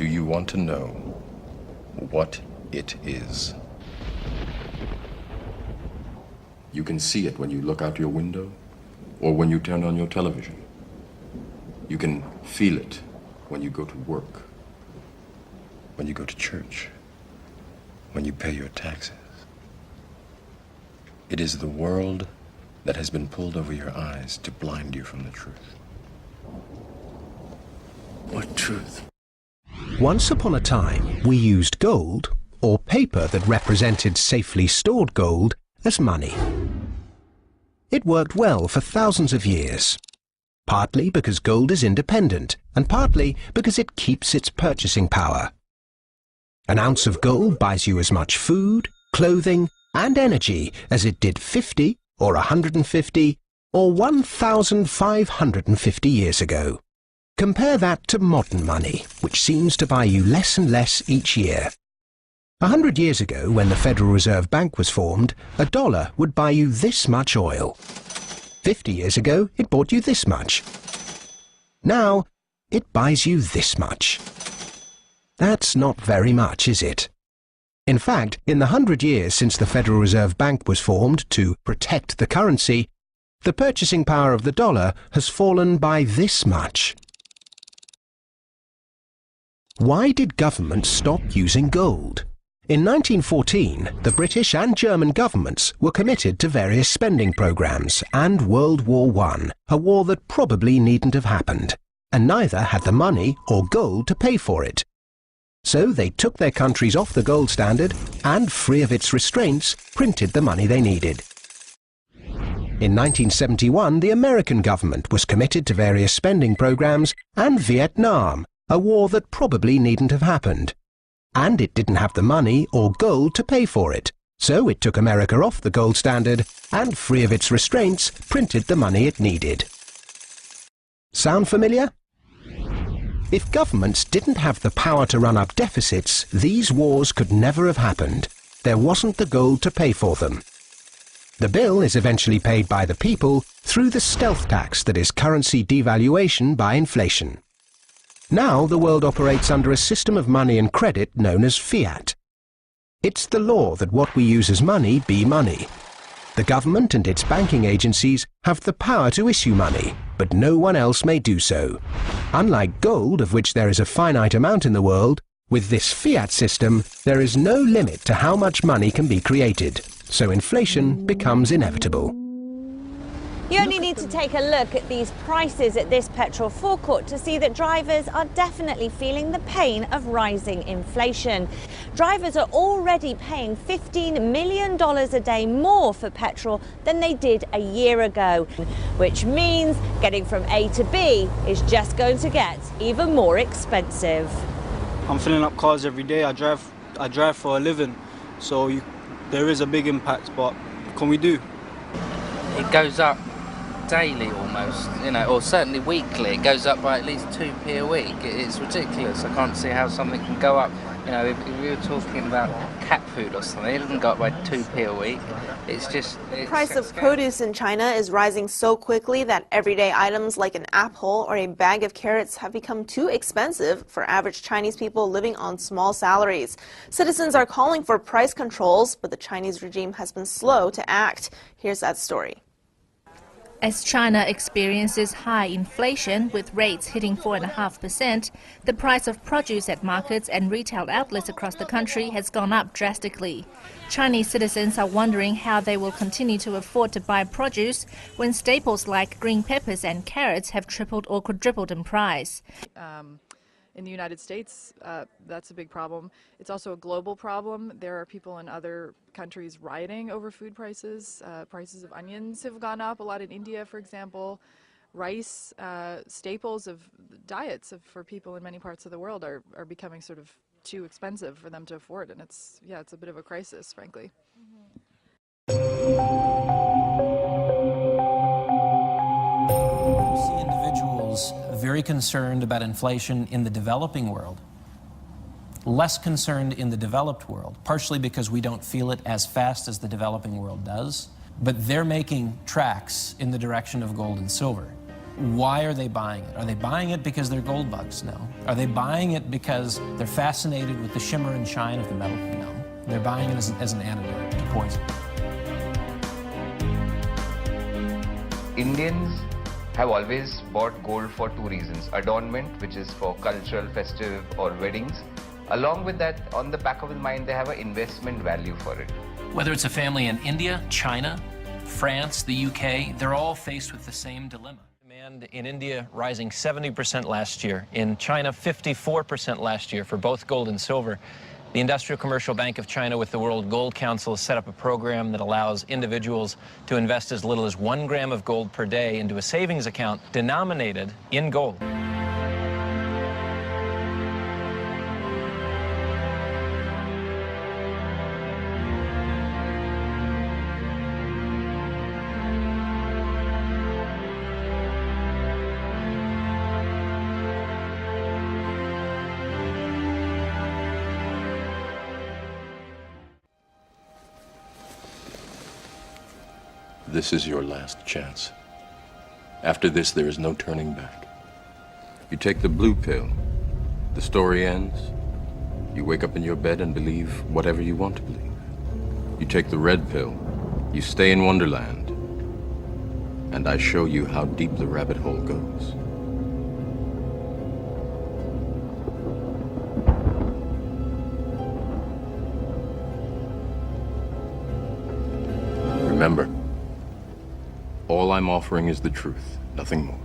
Do you want to know what it is? You can see it when you look out your window or when you turn on your television. You can feel it when you go to work, when you go to church, when you pay your taxes. It is the world that has been pulled over your eyes to blind you from the truth. What truth? Once upon a time, we used gold, or paper that represented safely stored gold, as money. It worked well for thousands of years, partly because gold is independent, and partly because it keeps its purchasing power. An ounce of gold buys you as much food, clothing, and energy as it did 50, or 150, or 1,550 years ago. Compare that to modern money, which seems to buy you less and less each year. 100 years ago, when the Federal Reserve Bank was formed, $1 would buy you this much oil. 50 years ago, it bought you this much. Now, it buys you this much. That's not very much, is it? In fact, in the 100 years since the Federal Reserve Bank was formed to protect the currency, the purchasing power of the dollar has fallen by this much. Why did governments stop using gold? In 1914, the British and German governments were committed to various spending programs and World War I, a war that probably needn't have happened, and neither had the money or gold to pay for it. So they took their countries off the gold standard and, free of its restraints, printed the money they needed. In 1971, the American government was committed to various spending programs and Vietnam, a war that probably needn't have happened. And it didn't have the money or gold to pay for it, so it took America off the gold standard and, free of its restraints, printed the money it needed. Sound familiar? If governments didn't have the power to run up deficits, these wars could never have happened. There wasn't the gold to pay for them. The bill is eventually paid by the people through the stealth tax that is currency devaluation by inflation. Now the world operates under a system of money and credit known as fiat. It's the law that what we use as money be money. The government and its banking agencies have the power to issue money, but no one else may do so. Unlike gold, of which there is a finite amount in the world, with this fiat system, there is no limit to how much money can be created, so inflation becomes inevitable. You only need to take a look at these prices at this petrol forecourt to see that drivers are definitely feeling the pain of rising inflation. Drivers are already paying $15 million a day more for petrol than they did a year ago, which means getting from A to B is just going to get even more expensive. I'm filling up cars every day. I drive for a living, so there is a big impact, but what can we do? It goes up daily almost, or certainly weekly. It goes up by at least 2p a week. It's ridiculous. I can't see how something can go up. If we were talking about cat food or something, it doesn't go up by 2p a week. The price of produce in China is rising so quickly that everyday items like an apple or a bag of carrots have become too expensive for average Chinese people living on small salaries. Citizens are calling for price controls, but the Chinese regime has been slow to act. Here's that story. As China experiences high inflation, with rates hitting 4.5%, the price of produce at markets and retail outlets across the country has gone up drastically. Chinese citizens are wondering how they will continue to afford to buy produce when staples like green peppers and carrots have tripled or quadrupled in price. In the United States, that's a big problem. It's also a global problem. There are people in other countries rioting over food prices. Prices of onions have gone up a lot in India, for example. Rice, staples of diets for people in many parts of the world are becoming sort of too expensive for them to afford. And it's a bit of a crisis, frankly. Very concerned about inflation in the developing world, less concerned in the developed world, partially because we don't feel it as fast as the developing world does, but they're making tracks in the direction of gold and silver. Why are they buying it? Are they buying it because they're gold bugs? No. Are they buying it because they're fascinated with the shimmer and shine of the metal? No. They're buying it as an antidote to poison. Indians have always bought gold for two reasons: adornment, which is for cultural, festive or weddings. Along with that, on the back of the mind, they have an investment value for it. Whether it's a family in India, China, France, the UK, they're all faced with the same dilemma. Demand in India rising 70% last year. In China, 54% last year for both gold and silver. The Industrial Commercial Bank of China with the World Gold Council has set up a program that allows individuals to invest as little as 1 gram of gold per day into a savings account denominated in gold. This is your last chance. After this, there is no turning back. You take the blue pill, the story ends. You wake up in your bed and believe whatever you want to believe. You take the red pill, you stay in Wonderland, and I show you how deep the rabbit hole goes. Remember, all I'm offering is the truth, nothing more.